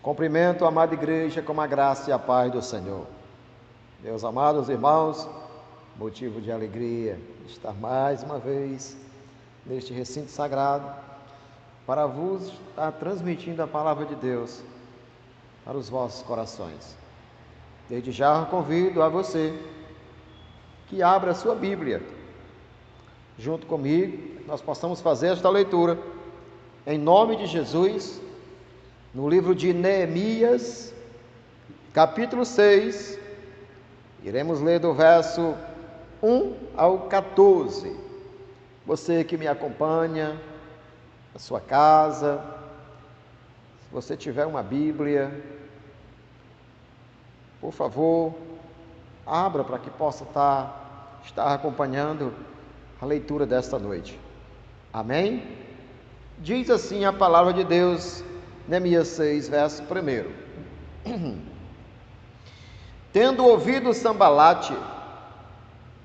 Cumprimento a amada igreja com a graça e a paz do Senhor. Meus amados irmãos, motivo de alegria estar mais uma vez neste recinto sagrado para vos estar transmitindo a palavra de Deus para os vossos corações. Desde já convido a você que abra a sua Bíblia junto comigo, nós possamos fazer esta leitura em nome de Jesus. No livro de Neemias, capítulo 6, iremos ler do verso 1 ao 14. Você que me acompanha na sua casa, se você tiver uma Bíblia, por favor, abra para que possa estar acompanhando a leitura desta noite. Amém? Diz assim a palavra de Deus, Neemias 6, verso 1. Tendo ouvido Sambalate,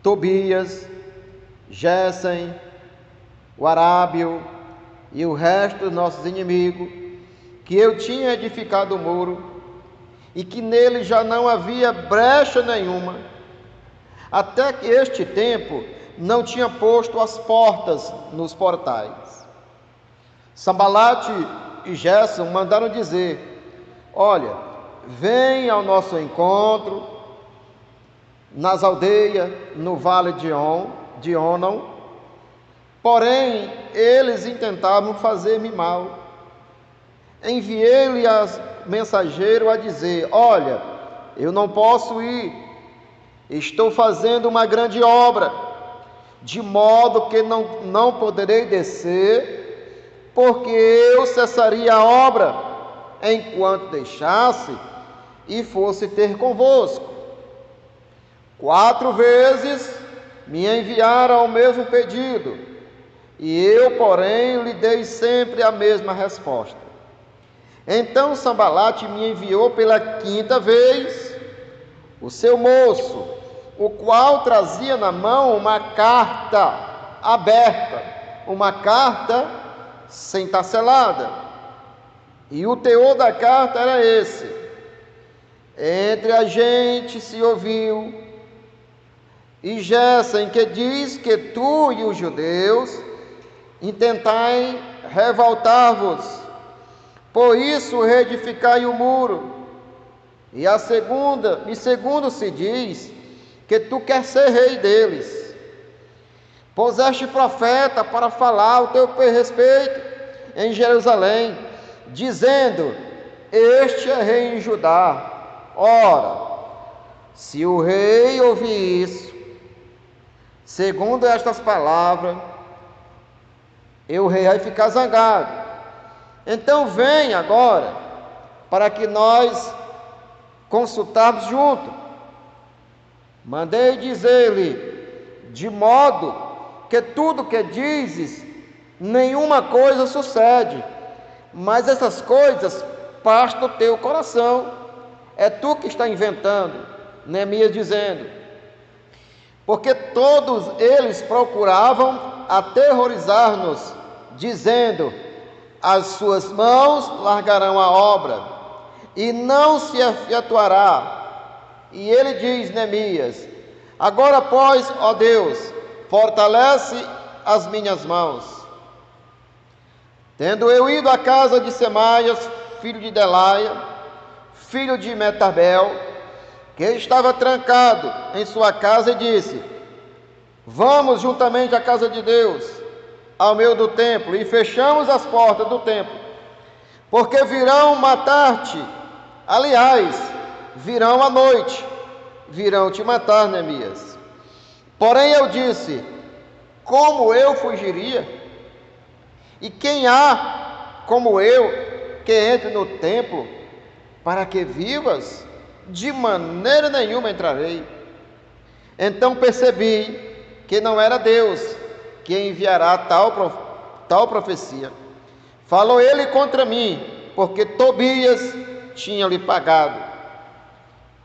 Tobias, Gésem, o Arábio e o resto dos nossos inimigos, que eu tinha edificado o muro e que nele já não havia brecha nenhuma, até que este tempo não tinha posto as portas nos portais. Sambalate e Gésem mandaram dizer: olha, vem ao nosso encontro nas aldeias no vale de Onom. Porém, eles intentavam fazer-me mal. Enviei-lhe mensageiro a dizer: olha, eu não posso ir, estou fazendo uma grande obra, de modo que não poderei descer, porque eu cessaria a obra enquanto deixasse e fosse ter convosco. 4 vezes me enviaram o mesmo pedido, e eu, porém, lhe dei sempre a mesma resposta. Então Sambalate me enviou pela 5ª vez o seu moço, o qual trazia na mão uma carta aberta, uma carta sem estar selada. E o teor da carta era esse: entre a gente se ouviu, e Gésem, que diz que tu e os judeus intentai revoltar-vos, por isso reedificai o muro. E segundo se diz que tu quer ser rei deles. Puseste profeta para falar o teu respeito em Jerusalém, dizendo: este é rei em Judá. Ora, se o rei ouvir isso, segundo estas palavras, o rei vai ficar zangado. Então vem agora, para que nós consultarmos junto. Mandei dizer-lhe, de modo que tudo que dizes, nenhuma coisa sucede, mas essas coisas passam do teu coração, é tu que está inventando. Neemias dizendo: porque todos eles procuravam aterrorizar-nos, dizendo: as suas mãos largarão a obra, e não se efetuará. E ele diz, Neemias: agora, pois, ó Deus, fortalece as minhas mãos. Tendo eu ido à casa de Semaias, filho de Delaia, filho de Metabel, que estava trancado em sua casa, e disse: vamos juntamente à casa de Deus, ao meio do templo, e fechamos as portas do templo, porque virão matar-te. Aliás, virão à noite, virão te matar, Neemias. Porém eu disse: como eu fugiria? E quem há como eu que entre no templo para que vivas? De maneira nenhuma entrarei. Então percebi que não era Deus que enviará tal profecia. Falou ele contra mim, porque Tobias tinha lhe pagado.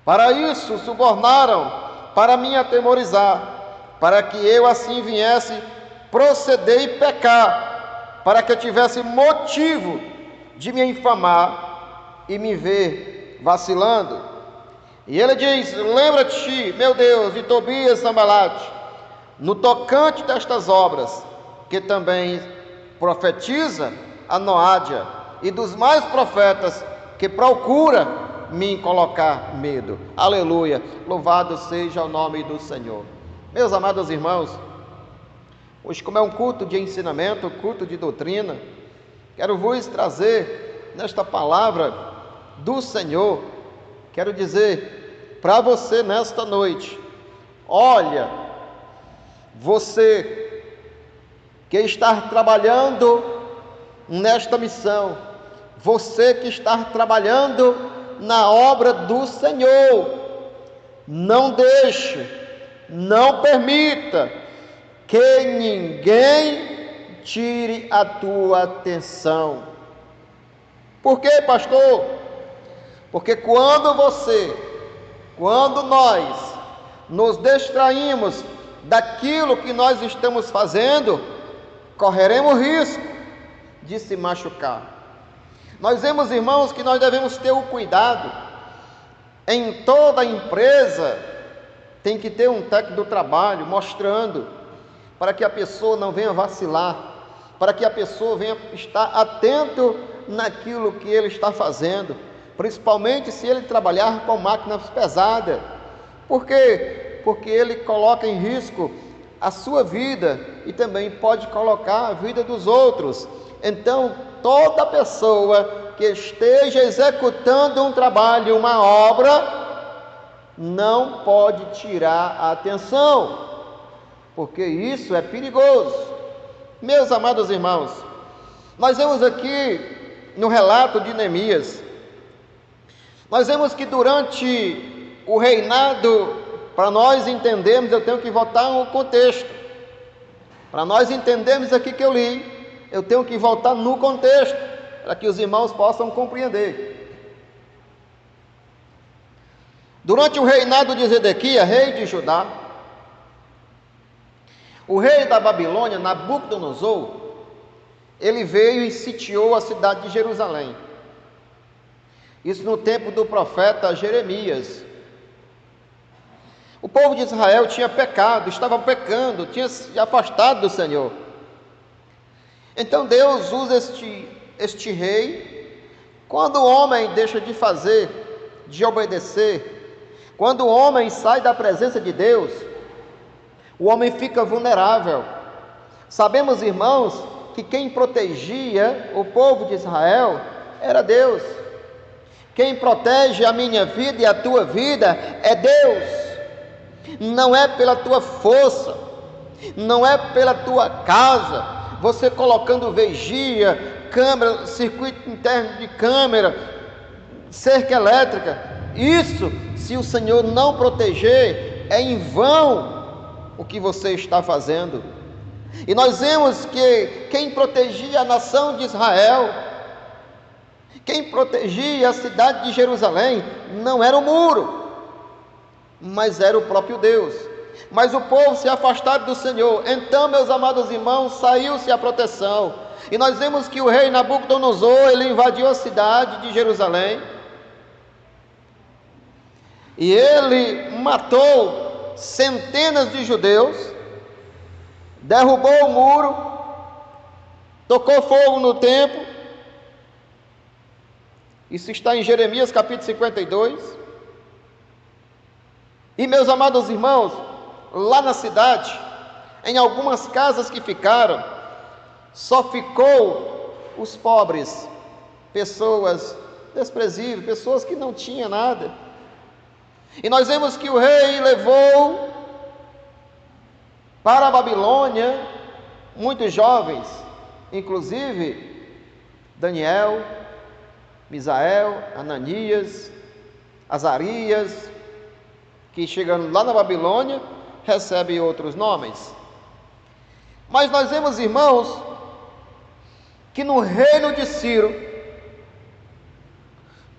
Para isso subornaram, para me atemorizar, para que eu assim viesse proceder e pecar, para que eu tivesse motivo de me infamar e me vê vacilando. E ele diz: lembra-te, meu Deus, de Tobias e Sambalate, no tocante destas obras, que também profetiza a Noádia, e dos mais profetas que procura me colocar medo. Aleluia, louvado seja o nome do Senhor. Meus amados irmãos, hoje, como é um culto de ensinamento, um culto de doutrina, quero vos trazer nesta palavra do Senhor, quero dizer para você nesta noite: olha, você que está trabalhando nesta missão, você que está trabalhando na obra do Senhor, não deixe, não permita que ninguém tire a tua atenção. Por quê, pastor? Porque quando nós nos distraímos daquilo que nós estamos fazendo, correremos risco de se machucar. Nós vemos, irmãos, que nós devemos ter o cuidado. Em toda empresa tem que ter um técnico do trabalho mostrando, para que a pessoa não venha vacilar, para que a pessoa venha estar atento naquilo que ele está fazendo, principalmente se ele trabalhar com máquinas pesadas. Por quê? Porque ele coloca em risco a sua vida e também pode colocar a vida dos outros. Então, toda pessoa que esteja executando um trabalho, uma obra, não pode tirar a atenção, porque isso é perigoso. Meus amados irmãos, nós vemos aqui no relato de Neemias, nós vemos que durante o reinado, para nós entendermos, eu tenho que voltar ao contexto. Para nós entendermos aqui que eu li, eu tenho que voltar no contexto, para que os irmãos possam compreender. Durante o reinado de Zedequias, rei de Judá, o rei da Babilônia, Nabucodonosor, ele veio e sitiou a cidade de Jerusalém. Isso no tempo do profeta Jeremias. O povo de Israel tinha pecado, estava pecando, tinha se afastado do Senhor. Então Deus usa este rei. Quando o homem deixa de fazer, de obedecer, quando o homem sai da presença de Deus, o homem fica vulnerável. Sabemos, irmãos, que quem protegia o povo de Israel era Deus. Quem protege a minha vida e a tua vida é Deus. Não é pela tua força, não é pela tua casa, você colocando vigia, câmera, circuito interno de câmera, cerca elétrica. Isso, se o Senhor não proteger, é em vão o que você está fazendo. E nós vemos que quem protegia a nação de Israel, quem protegia a cidade de Jerusalém, não era o muro, mas era o próprio Deus. Mas o povo se afastaram do Senhor. Então, meus amados irmãos, saiu-se a proteção. E nós vemos que o rei Nabucodonosor, ele invadiu a cidade de Jerusalém. E ele matou centenas de judeus, derrubou o muro, tocou fogo no templo. Isso está em Jeremias capítulo 52. E, meus amados irmãos, lá na cidade, em algumas casas que ficaram, só ficou os pobres, pessoas desprezíveis, pessoas que não tinham nada. E nós vemos que o rei levou para a Babilônia muitos jovens, inclusive Daniel, Misael, Ananias, Azarias, que chegando lá na Babilônia, recebe outros nomes. Mas nós vemos, irmãos, que no reino de Ciro,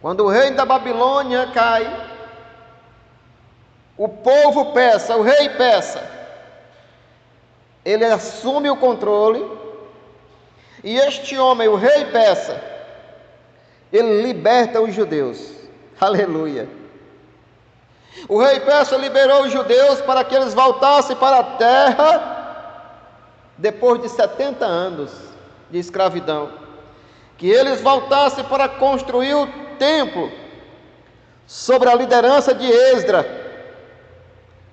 quando o reino da Babilônia cai, o povo persa, o rei persa, ele assume o controle, e este homem, o rei persa, ele liberta os judeus. Aleluia! O rei persa liberou os judeus para que eles voltassem para a terra depois de 70 anos de escravidão. Que eles voltassem para construir o templo sobre a liderança de Esdras.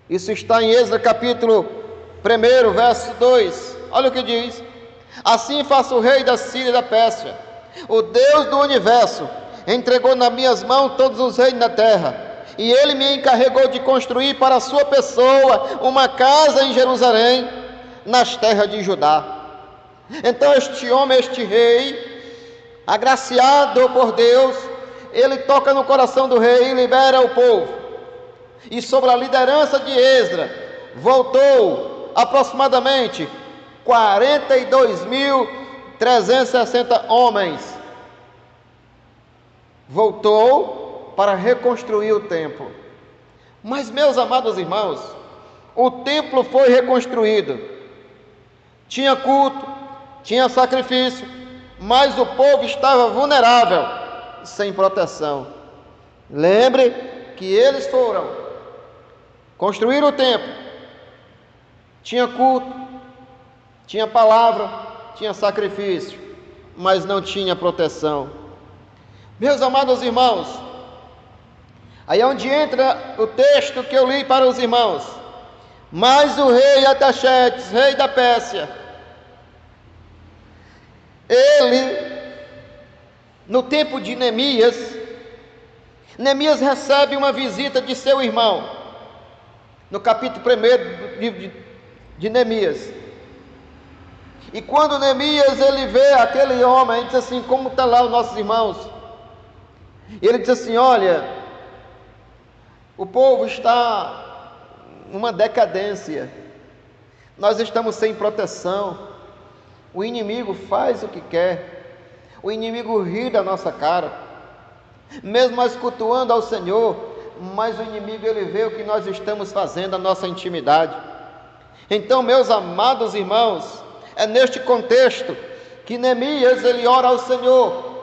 Isso está em Esdras capítulo 1, verso 2. Olha o que diz: assim faça o rei da Síria e da Pérsia, o Deus do universo, entregou nas minhas mãos todos os reis da terra, e ele me encarregou de construir para a sua pessoa uma casa em Jerusalém, nas terras de Judá. Então este homem, este rei, agraciado por Deus, ele toca no coração do rei e libera o povo. E sobre a liderança de Esdras, voltou aproximadamente 42.360 homens. Voltou para reconstruir o templo. Mas, meus amados irmãos, o templo foi reconstruído. Tinha culto, tinha sacrifício, mas o povo estava vulnerável, sem proteção. Lembre que eles foram construir o templo. Tinha culto, tinha palavra, tinha sacrifício, mas não tinha proteção. Meus amados irmãos, aí é onde entra o texto que eu li para os irmãos. Mas o rei Artaxerxes, rei da Pérsia, ele, no tempo de Neemias recebe uma visita de seu irmão, no capítulo 1 do livro de Neemias. E quando Neemias ele vê aquele homem, ele diz assim: como está lá os nossos irmãos? E ele diz assim: olha, o povo está numa decadência, nós estamos sem proteção, o inimigo faz o que quer, o inimigo ri da nossa cara, mesmo nós cultuando ao Senhor, mas o inimigo ele vê o que nós estamos fazendo, a nossa intimidade. Então, meus amados irmãos, é neste contexto que Neemias ele ora ao Senhor,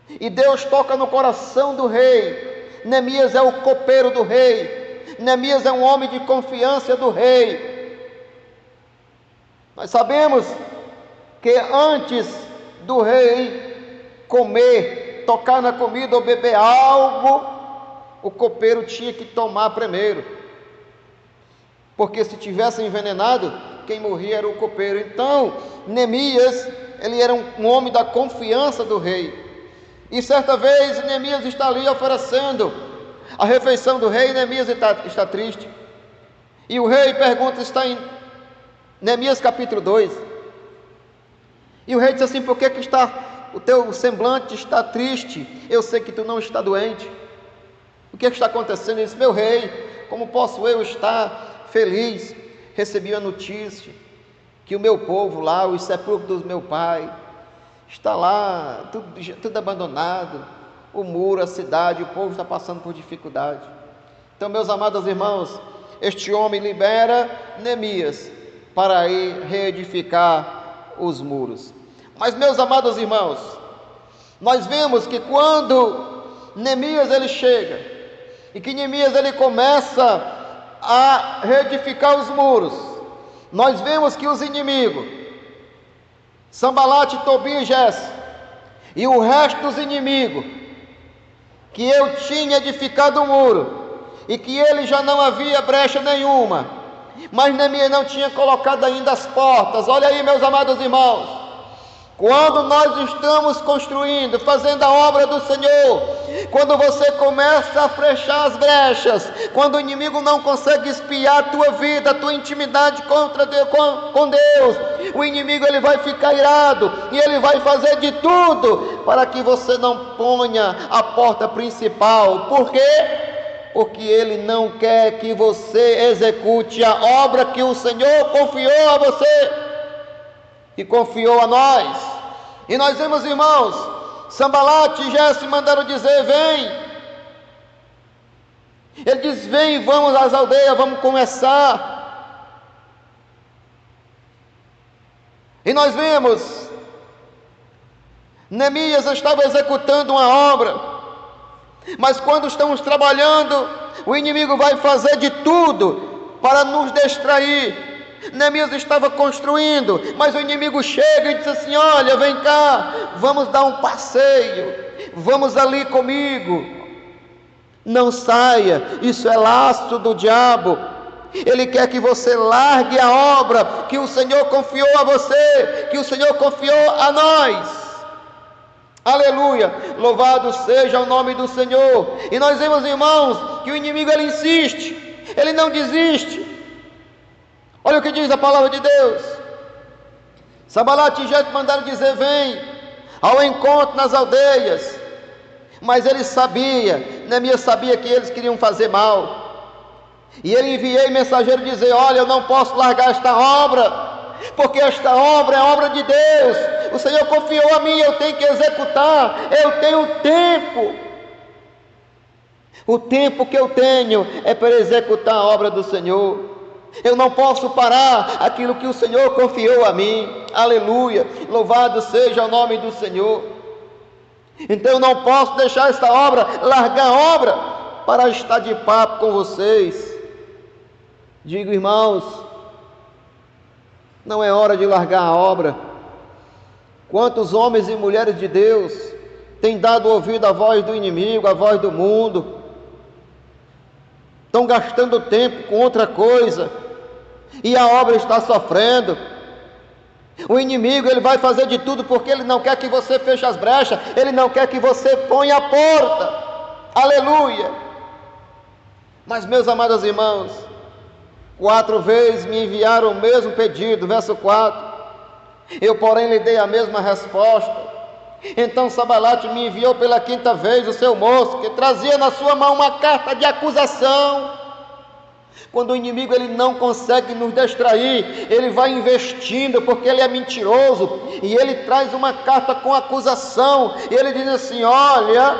e Deus toca no coração do rei. Neemias é o copeiro do rei, Neemias é um homem de confiança do rei. Nós sabemos que antes do rei comer, tocar na comida ou beber algo, o copeiro tinha que tomar primeiro, porque se tivesse envenenado, quem morria era o copeiro. Então, Neemias, ele era um homem da confiança do rei. E certa vez, Neemias está ali oferecendo a refeição do rei, e Neemias está triste. E o rei pergunta, está em Neemias capítulo 2. E o rei diz assim: por que o teu semblante está triste? Eu sei que tu não está doente. O que está acontecendo? Ele diz: meu rei, como posso eu estar feliz? Recebi a notícia que o meu povo lá, os sepulcros do meu pai, está lá, tudo abandonado, o muro, a cidade, o povo está passando por dificuldade. Então, meus amados irmãos, este homem libera Neemias para ir reedificar os muros. Mas, meus amados irmãos, nós vemos que quando Neemias ele chega, e que Neemias ele começa a reedificar os muros, nós vemos que os inimigos, Sanbalate, Tobia e Gésem, e o resto dos inimigos, que eu tinha edificado o muro, e que ele já não havia brecha nenhuma, mas Neemias não tinha colocado ainda as portas. Olha aí, meus amados irmãos, quando nós estamos construindo, fazendo a obra do Senhor, quando você começa a fechar as brechas, quando o inimigo não consegue espiar a tua vida, a tua intimidade com Deus, o inimigo ele vai ficar irado, e ele vai fazer de tudo para que você não ponha a porta principal. Por quê? Porque ele não quer que você execute a obra que o Senhor confiou a você, que confiou a nós. E nós vemos, irmãos, Sanbalate e Gésem mandaram dizer: vem. Ele diz: vem, vamos às aldeias, vamos começar. E nós vemos Neemias estava executando uma obra, mas quando estamos trabalhando, o inimigo vai fazer de tudo para nos distrair. Neemias estava construindo, mas o inimigo chega e diz assim: olha, vem cá, vamos dar um passeio, vamos ali comigo. Não saia, isso é laço do diabo. Ele quer que você largue a obra que o Senhor confiou a você, que o Senhor confiou a nós. Aleluia, louvado seja o nome do Senhor. E nós vemos, irmãos, que o inimigo ele insiste, ele não desiste. Olha o que diz a palavra de Deus. Sanbalat e Gesem mandaram dizer: vem ao encontro nas aldeias. Mas ele sabia, Neemias sabia que eles queriam fazer mal. E ele enviou mensageiro dizer: olha, eu não posso largar esta obra, porque esta obra é obra de Deus. O Senhor confiou a mim, eu tenho que executar, eu tenho tempo. O tempo que eu tenho é para executar a obra do Senhor. Eu não posso parar aquilo que o Senhor confiou a mim. Aleluia, louvado seja o nome do Senhor. Então eu não posso deixar esta obra, largar a obra, para estar de papo com vocês. Digo, irmãos, não é hora de largar a obra. Quantos homens e mulheres de Deus têm dado ouvido à voz do inimigo, à voz do mundo, estão gastando tempo com outra coisa, e a obra está sofrendo. O inimigo ele vai fazer de tudo, porque ele não quer que você feche as brechas, ele não quer que você ponha a porta. Aleluia. Mas, meus amados irmãos, 4 vezes me enviaram o mesmo pedido, verso 4. Eu, porém, lhe dei a mesma resposta. Então Sanbalat me enviou pela 5ª vez o seu moço, que trazia na sua mão uma carta de acusação. Quando o inimigo ele não consegue nos distrair, ele vai investindo, porque ele é mentiroso, e ele traz uma carta com acusação, e ele diz assim: olha,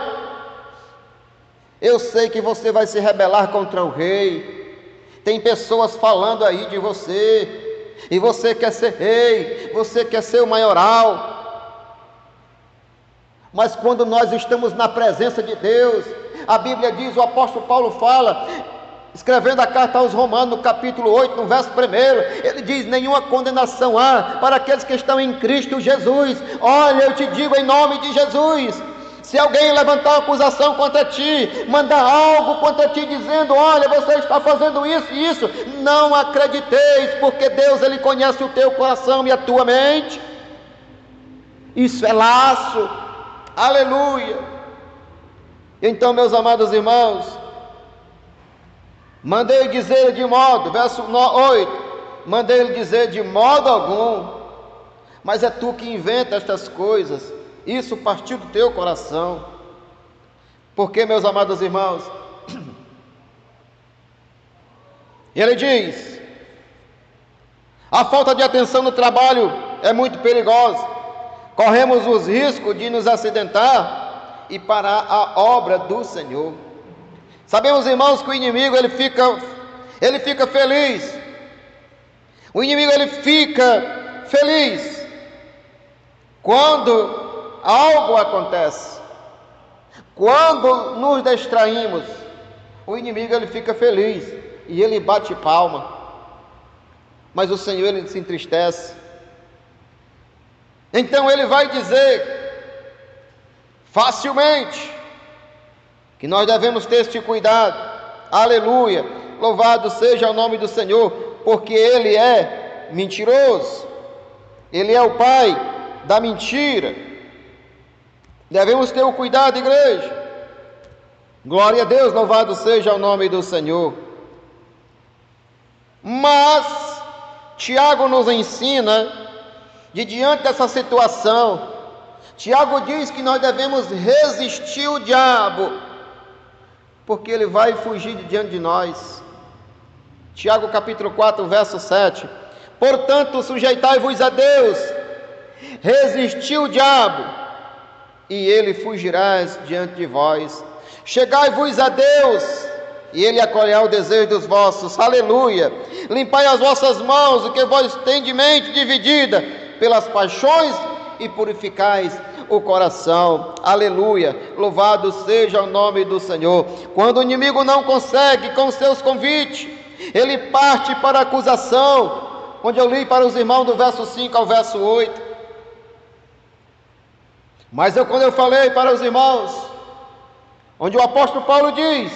eu sei que você vai se rebelar contra o rei, tem pessoas falando aí de você, e você quer ser rei, você quer ser o maioral. Mas quando nós estamos na presença de Deus, a Bíblia diz, o apóstolo Paulo fala, escrevendo a carta aos Romanos, no capítulo 8, no verso 1, ele diz: nenhuma condenação há para aqueles que estão em Cristo Jesus. Olha, eu te digo em nome de Jesus, se alguém levantar uma acusação contra ti, mandar algo contra ti dizendo: olha, você está fazendo isso e isso, não acrediteis, porque Deus ele conhece o teu coração e a tua mente. Isso é laço. Aleluia. Então, meus amados irmãos, mandei dizer de modo, verso 8, mandei dizer de modo algum, mas é tu que inventa estas coisas, isso partiu do teu coração. Porque, meus amados irmãos, ele diz: a falta de atenção no trabalho é muito perigosa, corremos os riscos de nos acidentar e parar a obra do Senhor. Sabemos, irmãos, que o inimigo ele fica feliz. O inimigo ele fica feliz quando algo acontece. Quando nos distraímos, o inimigo ele fica feliz e ele bate palma. Mas o Senhor ele se entristece. Então ele vai dizer facilmente que nós devemos ter este cuidado. Aleluia, louvado seja o nome do Senhor, porque ele é mentiroso, ele é o pai da mentira. Devemos ter o cuidado, igreja. Glória a Deus, louvado seja o nome do Senhor. Mas Tiago nos ensina, de diante dessa situação, Tiago diz que nós devemos resistir o diabo, porque ele vai fugir de diante de nós. Tiago capítulo 4, verso 7. Portanto, sujeitai-vos a Deus, resisti o diabo, e ele fugirá diante de vós. Chegai-vos a Deus, e ele acolherá o desejo dos vossos. Aleluia. Limpai as vossas mãos, o que vós tem de mente dividida pelas paixões, e purificais o coração. Aleluia, louvado seja o nome do Senhor. Quando o inimigo não consegue com seus convites, ele parte para a acusação, onde eu li para os irmãos do verso 5 ao verso 8. Mas quando eu falei para os irmãos, onde o apóstolo Paulo diz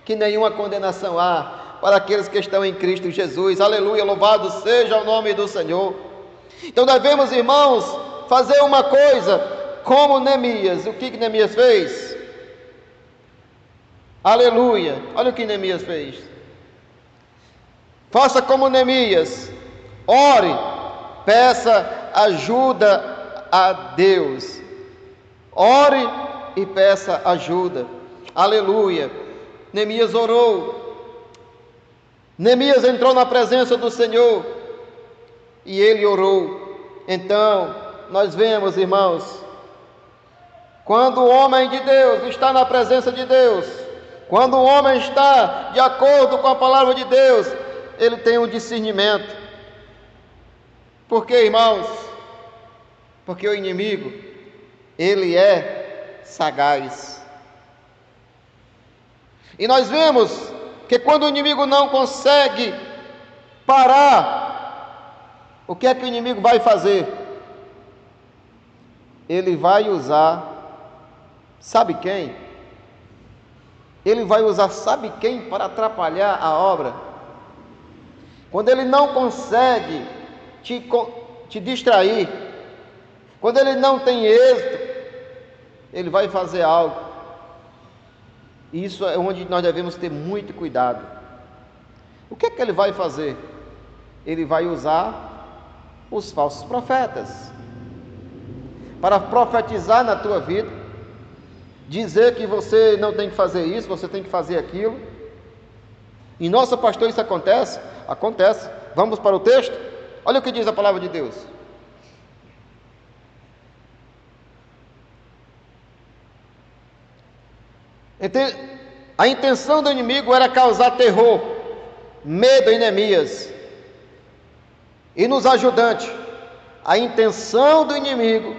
que nenhuma condenação há para aqueles que estão em Cristo Jesus. Aleluia, louvado seja o nome do Senhor. Então devemos, irmãos, fazer uma coisa como Neemias. O que Neemias fez? Aleluia, olha o que Neemias fez. Faça como Neemias, ore, peça ajuda a Deus. Ore e peça ajuda. Aleluia. Neemias orou. Neemias entrou na presença do Senhor e ele orou. Então, nós vemos, irmãos, quando o homem de Deus está na presença de Deus, quando o homem está de acordo com a palavra de Deus, ele tem um discernimento. Por quê, irmãos? Porque o inimigo, ele é sagaz. E nós vemos que quando o inimigo não consegue parar, o que é que o inimigo vai fazer? Ele vai usar, sabe quem? Ele vai usar, sabe quem, para atrapalhar a obra? Quando ele não consegue te distrair, quando ele não tem êxito, ele vai fazer algo. Isso é onde nós devemos ter muito cuidado. O que é que ele vai fazer? Ele vai usar os falsos profetas para profetizar na tua vida, dizer que você não tem que fazer isso, você tem que fazer aquilo. E nossa, pastor, isso acontece? Acontece. Vamos para o texto? Olha o que diz a palavra de Deus. A intenção do inimigo era causar terror, medo em Neemias e nos ajudantes. A intenção do inimigo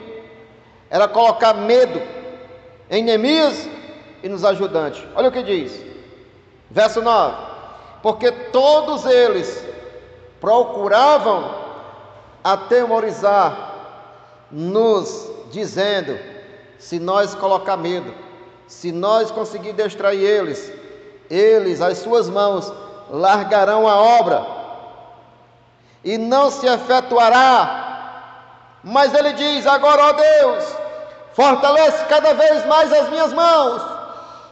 era colocar medo em Neemias e nos ajudantes. Olha o que diz, verso 9: porque todos eles procuravam atemorizar, nos dizendo: se nós colocar medo, se nós conseguir distrair eles, as suas mãos, largarão a obra, e não se efetuará. Mas ele diz: agora, ó Deus, fortalece cada vez mais as minhas mãos,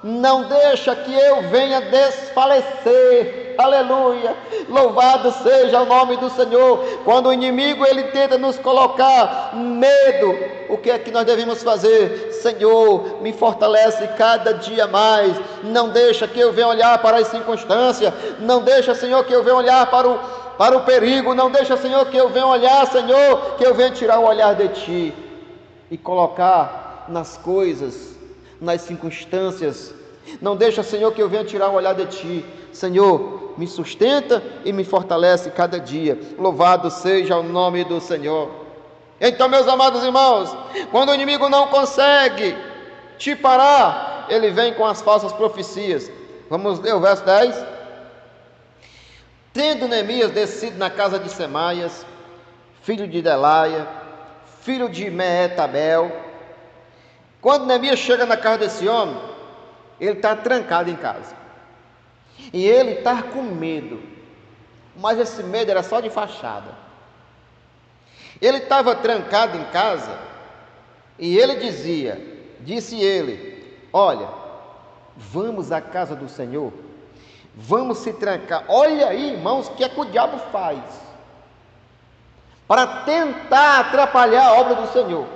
não deixa que eu venha desfalecer. Aleluia, louvado seja o nome do Senhor. Quando o inimigo ele tenta nos colocar medo, o que é que nós devemos fazer? Senhor, me fortalece cada dia mais, não deixa que eu venha olhar para as circunstâncias, não deixa, Senhor, que eu venha olhar para o perigo, não deixa, Senhor, que eu venha olhar, Senhor, que eu venha tirar o olhar de Ti e colocar nas coisas, nas circunstâncias. Não deixa, Senhor, que eu venha tirar o olhar de Ti. Senhor, me sustenta e me fortalece cada dia. Louvado seja o nome do Senhor. Então, meus amados irmãos, quando o inimigo não consegue te parar, ele vem com as falsas profecias. Vamos ler o verso 10. Tendo Neemias descido na casa de Semaias, filho de Delaia, filho de Meetabel. Quando Neemias chega na casa desse homem, ele está trancado em casa. E ele está com medo. Mas esse medo era só de fachada. Ele estava trancado em casa. E ele disse ele: olha, vamos à casa do Senhor. Vamos se trancar. Olha aí, irmãos, o que é que o diabo faz para tentar atrapalhar a obra do Senhor.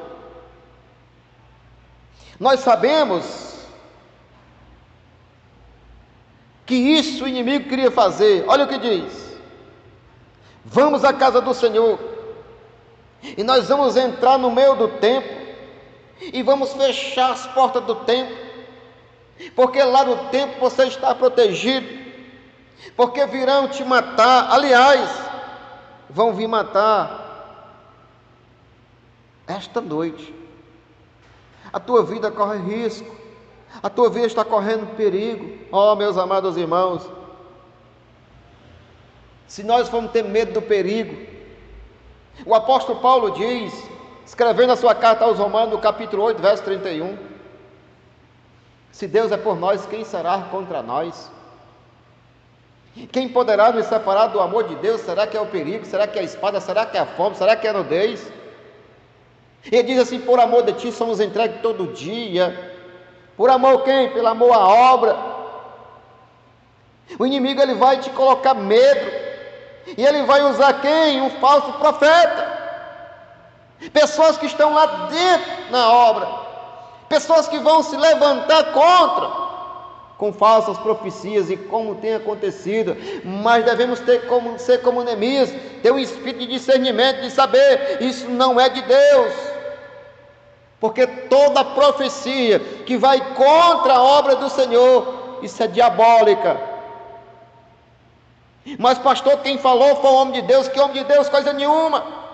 Nós sabemos que isso o inimigo queria fazer. Olha o que diz: vamos à casa do Senhor, e nós vamos entrar no meio do templo, e vamos fechar as portas do templo, porque lá no templo você está protegido, porque virão te matar. Aliás, vão vir matar esta noite. A tua vida corre risco, a tua vida está correndo perigo. Meus amados irmãos, se nós formos ter medo do perigo, o apóstolo Paulo diz, escrevendo a sua carta aos Romanos, no capítulo 8, verso 31, se Deus é por nós, quem será contra nós? Quem poderá nos separar do amor de Deus? Será que é o perigo? Será que é a espada? Será que é a fome? Será que é a nudez? Ele diz assim, por amor de ti somos entregues todo dia. Por amor quem? Pelo amor à obra. O inimigo ele vai te colocar medo. E ele vai usar quem? Um falso profeta. Pessoas que estão lá dentro na obra. Pessoas que vão se levantar contra, com falsas profecias, e como tem acontecido. Mas devemos ser como Neemias, ter um espírito de discernimento, de saber, isso não é de Deus, porque toda profecia que vai contra a obra do Senhor, isso é diabólica. Mas pastor, quem falou foi o homem de Deus. Que homem de Deus? Coisa nenhuma.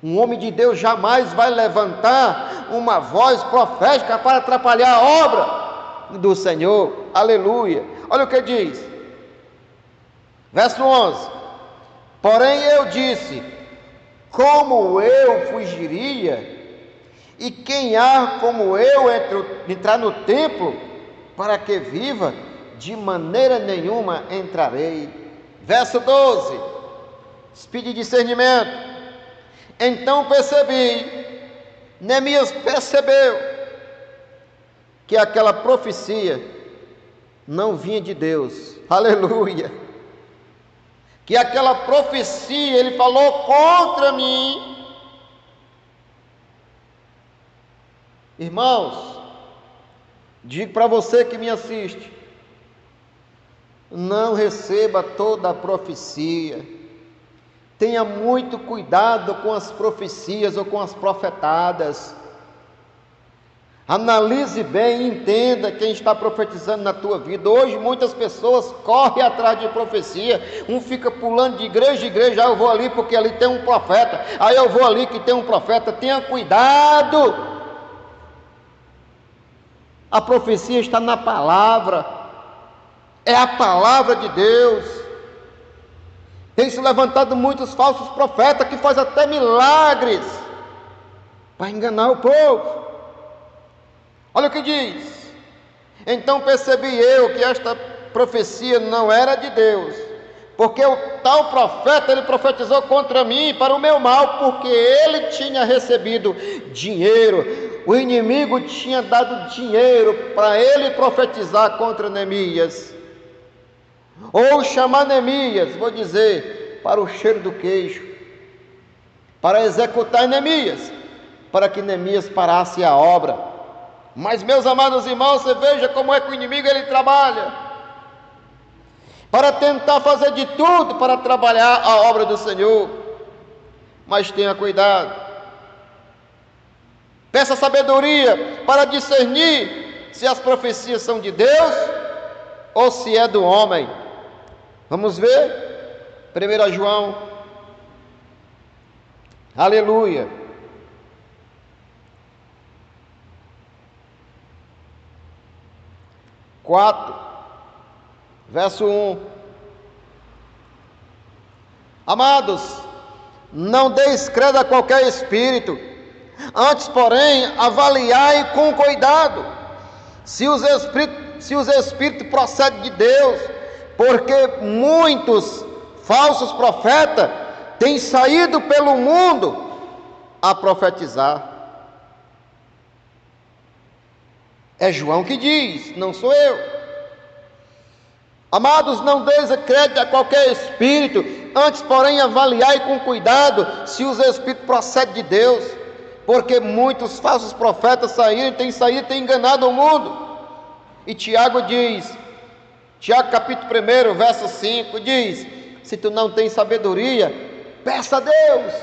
Um homem de Deus jamais vai levantar uma voz profética para atrapalhar a obra do Senhor. Aleluia. Olha o que diz, verso 11: porém eu disse, como eu fugiria, e quem há como eu entrar no templo para que viva? De maneira nenhuma entrarei. Verso 12, espírito de discernimento. Então percebi, Neemias percebeu, que aquela profecia não vinha de Deus. Aleluia. Que aquela profecia, ele falou contra mim. Irmãos, digo para você que me assiste, não receba toda a profecia. Tenha muito cuidado com as profecias ou com as profetadas. Analise bem e entenda quem está profetizando na tua vida. Hoje muitas pessoas correm atrás de profecia. Um fica pulando de igreja em igreja. Eu vou ali porque ali tem um profeta. Aí eu vou ali que tem um profeta. Tenha cuidado. A profecia está na palavra. É a palavra de Deus. Tem se levantado muitos falsos profetas que fazem até milagres para enganar o povo. Olha o que diz: então percebi eu que esta profecia não era de Deus, porque o tal profeta, ele profetizou contra mim para o meu mal, porque ele tinha recebido dinheiro. O inimigo tinha dado dinheiro para ele profetizar contra Neemias, ou chamar Neemias, vou dizer, para o cheiro do queijo, para executar Neemias, para que Neemias parasse a obra. Mas, meus amados irmãos, você veja como é que o inimigo ele trabalha, para tentar fazer de tudo para trabalhar a obra do Senhor. Mas tenha cuidado, peça sabedoria para discernir se as profecias são de Deus ou se é do homem. Vamos ver 1 João, aleluia, verso 1. Amados, não deis credo a qualquer espírito, antes porém avaliai com cuidado se os espíritos procedem de Deus, porque muitos falsos profetas têm saído pelo mundo a profetizar. É João que diz, não sou eu. Amados, não deis crédito a qualquer espírito, antes porém avaliai com cuidado se os espíritos procedem de Deus, porque muitos falsos profetas têm enganado o mundo. E Tiago diz, Tiago capítulo 1, verso 5, diz: se tu não tens sabedoria, peça a Deus,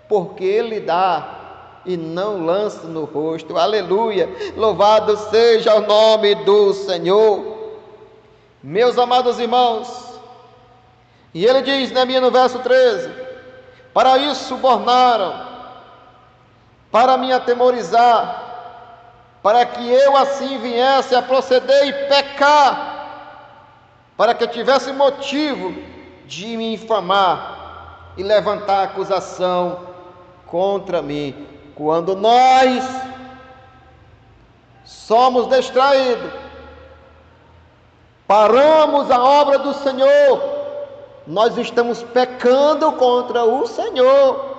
porque Ele dá e não lança no rosto. Aleluia, louvado seja o nome do Senhor. Meus amados irmãos, e ele diz, Neemias no verso 13: para isso subornaram, para me atemorizar, para que eu assim viesse a proceder e pecar, para que eu tivesse motivo de me infamar e levantar acusação contra mim. Quando nós somos distraídos, paramos a obra do Senhor, nós estamos pecando contra o Senhor.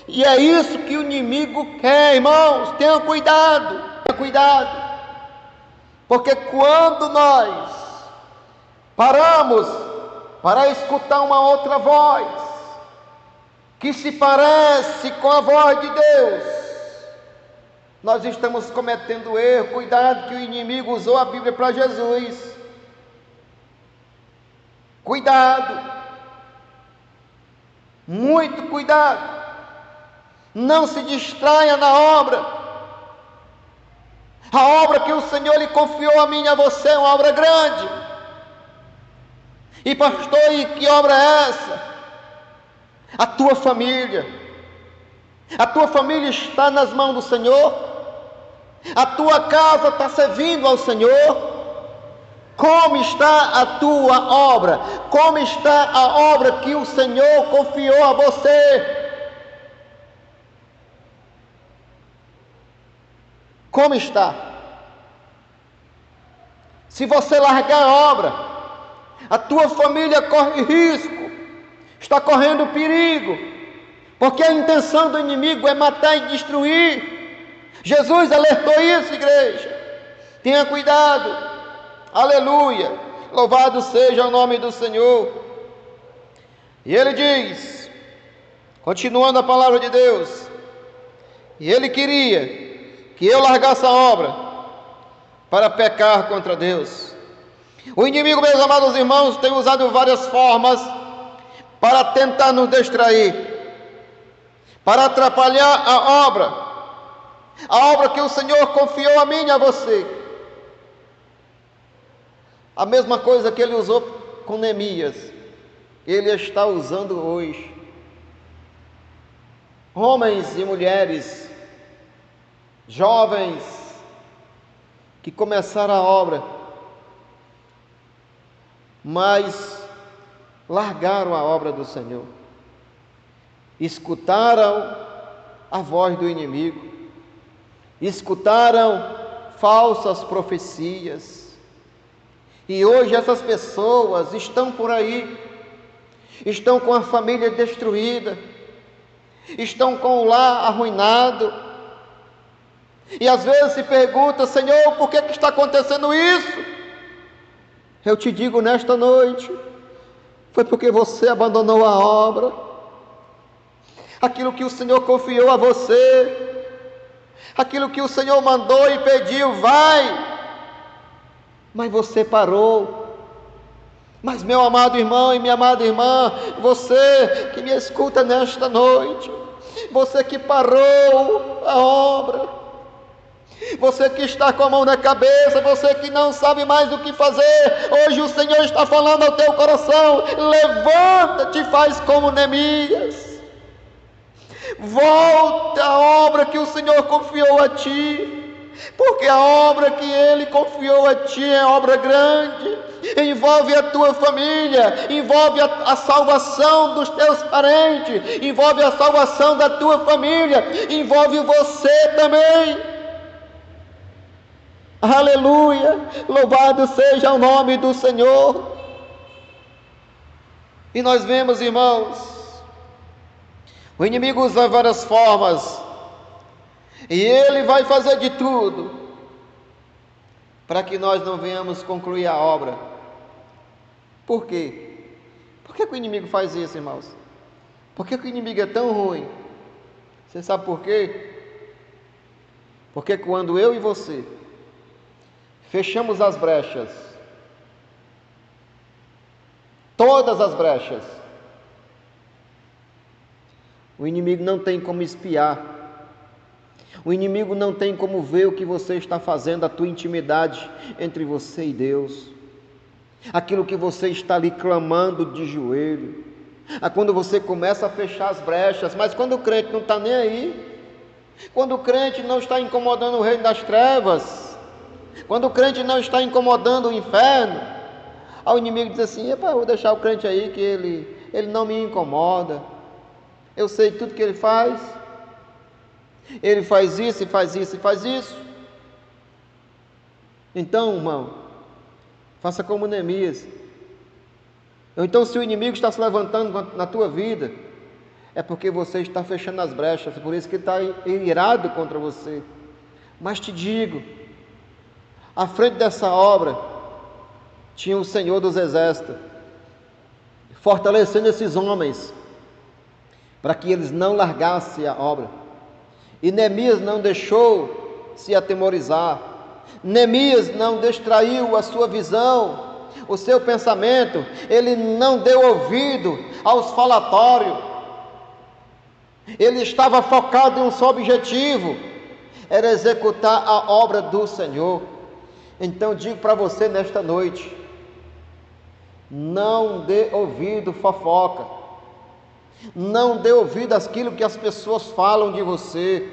E é isso que o inimigo quer, irmãos. Tenham cuidado, porque quando nós paramos para escutar uma outra voz que se parece com a voz de Deus, nós estamos cometendo erro. Cuidado, que o inimigo usou a Bíblia para Jesus. Cuidado, muito cuidado. Não se distraia na obra. A obra que o Senhor lhe confiou a mim e a você é uma obra grande. E pastor, e que obra é essa? A tua família. A tua família está nas mãos do Senhor. A tua casa está servindo ao Senhor. Como está a tua obra? Como está a obra que o Senhor confiou a você? Como está? Se você largar a obra, a tua família corre risco, está correndo perigo, porque a intenção do inimigo é matar e destruir. Jesus alertou isso, igreja. Tenha cuidado. Aleluia, louvado seja o nome do Senhor. E ele diz, continuando a palavra de Deus, e ele queria que eu largasse a obra para pecar contra Deus. O inimigo, meus amados irmãos, tem usado várias formas para tentar nos distrair, para atrapalhar a obra que o Senhor confiou a mim e a você. A mesma coisa que ele usou com Neemias, ele está usando hoje. Homens e mulheres, jovens, que começaram a obra, mas largaram a obra do Senhor, escutaram a voz do inimigo, escutaram falsas profecias. E hoje essas pessoas estão por aí, estão com a família destruída, estão com o lar arruinado, e às vezes se pergunta: Senhor, por que está acontecendo isso? Eu te digo nesta noite, foi porque você abandonou a obra, aquilo que o Senhor confiou a você, aquilo que o Senhor mandou e pediu, vai, mas você parou. Mas meu amado irmão e minha amada irmã, você que me escuta nesta noite, você que parou a obra, você que está com a mão na cabeça, você que não sabe mais o que fazer, hoje o Senhor está falando ao teu coração: levanta-te, faz como Neemias, volta à obra que o Senhor confiou a ti, porque a obra que Ele confiou a ti é obra grande, envolve a tua família, envolve a salvação dos teus parentes, envolve a salvação da tua família, envolve você também. Aleluia, louvado seja o nome do Senhor. E nós vemos, irmãos, o inimigo usa várias formas, e ele vai fazer de tudo para que nós não venhamos concluir a obra. Por quê? Por que o inimigo faz isso, irmãos? Por que o inimigo é tão ruim? Você sabe por quê? Porque quando eu e você fechamos as brechas, todas as brechas, o inimigo não tem como espiar, o inimigo não tem como ver o que você está fazendo, a tua intimidade entre você e Deus, aquilo que você está ali clamando de joelho. Quando você começa a fechar as brechas, mas quando o crente não está nem aí, Quando o crente não está incomodando o reino das trevas, quando o crente não está incomodando o inferno, o inimigo diz assim: epa, eu vou deixar o crente aí que ele não me incomoda, eu sei tudo que ele faz isso e faz isso e faz isso. Então, irmão, faça como Neemias. Então, se o inimigo está se levantando na tua vida, é porque você está fechando as brechas, é por isso que ele está irado contra você. Mas te digo, à frente dessa obra, tinha o Senhor dos Exércitos, fortalecendo esses homens, para que eles não largassem a obra. E Neemias não deixou se atemorizar, Neemias não distraiu a sua visão, o seu pensamento, ele não deu ouvido aos falatórios, ele estava focado em um só objetivo, era executar a obra do Senhor. Então digo para você nesta noite, não dê ouvido fofoca, não dê ouvido àquilo que as pessoas falam de você,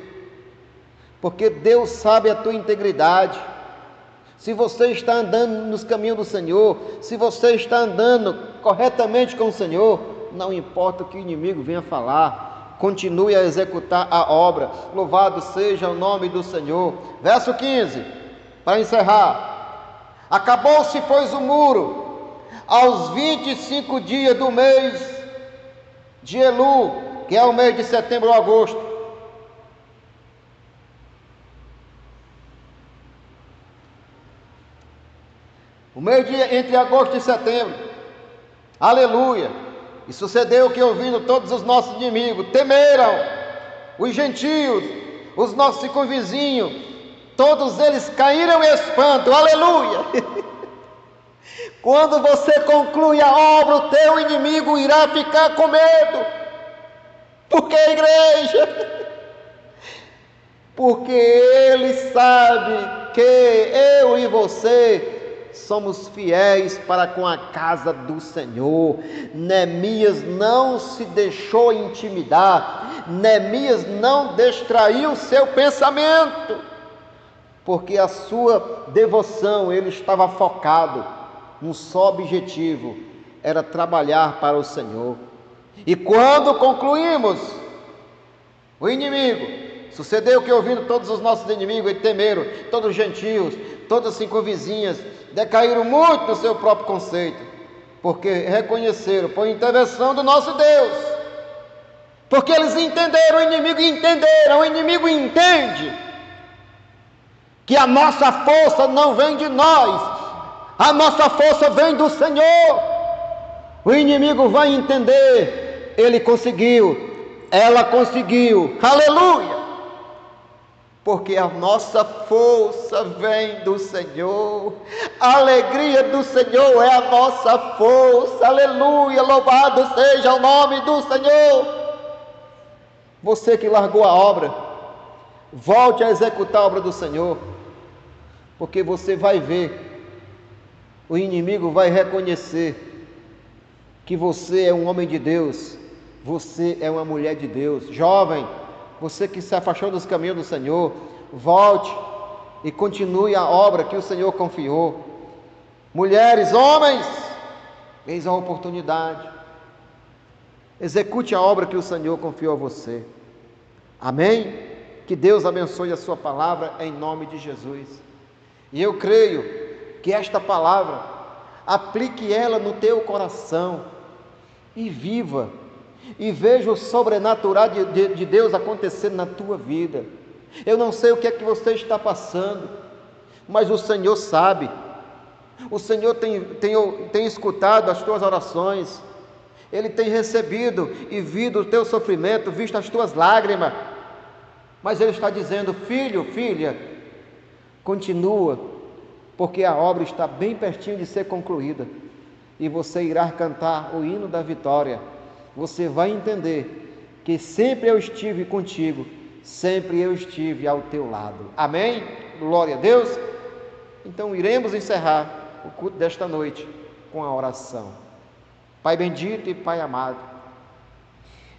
porque Deus sabe a tua integridade. Se você está andando nos caminhos do Senhor, se você está andando corretamente com o Senhor, não importa o que o inimigo venha falar, continue a executar a obra. Louvado seja o nome do Senhor. Verso 15, para encerrar: acabou-se, pois, o muro aos 25 dias do mês de Elu, que é o mês de setembro ou agosto. O mês entre agosto e setembro. Aleluia. E sucedeu que, ouvindo todos os nossos inimigos, temeram os gentios, os nossos circunvizinhos, todos eles caíram em espanto. Aleluia. Quando você conclui a obra, o teu inimigo irá ficar com medo. Porque a igreja, porque ele sabe que eu e você somos fiéis para com a casa do Senhor. Neemias não se deixou intimidar, Neemias não distraiu seu pensamento, porque a sua devoção, ele estava focado num só objetivo, era trabalhar para o Senhor. E quando concluímos, o inimigo, sucedeu que, ouvindo todos os nossos inimigos, e temeram, todos os gentios, todas as circunvizinhas, decaíram muito no seu próprio conceito, porque reconheceram, por intervenção do nosso Deus, porque eles entenderam, o inimigo entende, que a nossa força não vem de nós, a nossa força vem do Senhor. O inimigo vai entender, ele conseguiu, ela conseguiu, aleluia, porque a nossa força vem do Senhor, a alegria do Senhor é a nossa força, aleluia, louvado seja o nome do Senhor. Você que largou a obra, volte a executar a obra do Senhor, porque você vai ver, o inimigo vai reconhecer que você é um homem de Deus, você é uma mulher de Deus. Jovem, você que se afastou dos caminhos do Senhor, volte e continue a obra que o Senhor confiou. Mulheres, homens, eis a oportunidade, execute a obra que o Senhor confiou a você. Amém? Que Deus abençoe a sua palavra em nome de Jesus. E eu creio que esta palavra, aplique ela no teu coração e viva, e veja o sobrenatural de Deus acontecendo na tua vida. Eu não sei o que é que você está passando, mas o Senhor sabe. O Senhor tem escutado as tuas orações, Ele tem recebido e visto o teu sofrimento, visto as tuas lágrimas, mas Ele está dizendo: filho, filha, continua, porque a obra está bem pertinho de ser concluída, e você irá cantar o hino da vitória. Você vai entender que sempre eu estive contigo, sempre eu estive ao teu lado. Amém? Glória a Deus. Então iremos encerrar o culto desta noite com a oração. Pai bendito e Pai amado,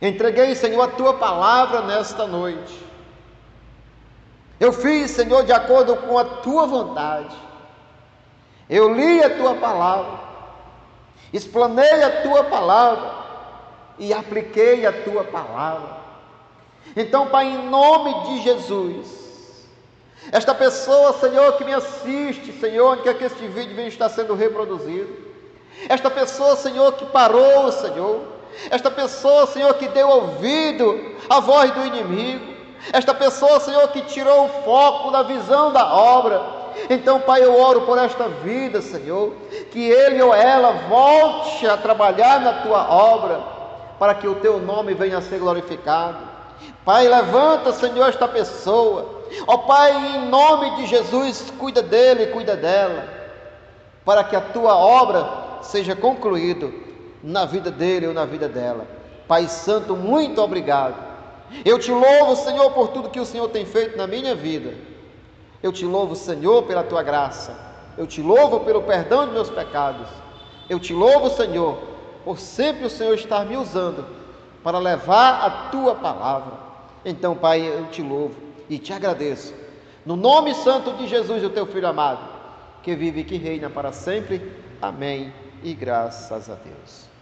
entreguei, Senhor, a tua palavra nesta noite. Eu fiz, Senhor, de acordo com a tua vontade. Eu li a tua palavra, explanei a tua palavra e apliquei a tua palavra. Então, Pai, em nome de Jesus, esta pessoa, Senhor, que me assiste, Senhor, onde quer que este vídeo venha estar sendo reproduzido, esta pessoa, Senhor, que parou, Senhor, esta pessoa, Senhor, que deu ouvido à voz do inimigo, esta pessoa, Senhor, que tirou o foco da visão da obra. Então, Pai, eu oro por esta vida, Senhor, que ele ou ela volte a trabalhar na tua obra, para que o teu nome venha a ser glorificado. Pai, levanta, Senhor, esta pessoa. Ó Pai, em nome de Jesus, cuida dele, cuida dela, para que a tua obra seja concluída na vida dele ou na vida dela. Pai Santo, muito obrigado. Eu te louvo, Senhor, por tudo que o Senhor tem feito na minha vida. Eu te louvo, Senhor, pela tua graça. Eu te louvo pelo perdão de meus pecados. Eu te louvo, Senhor, por sempre o Senhor estar me usando para levar a tua palavra. Então, Pai, eu te louvo e te agradeço. No nome santo de Jesus, o teu Filho amado, que vive e que reina para sempre. Amém. E graças a Deus.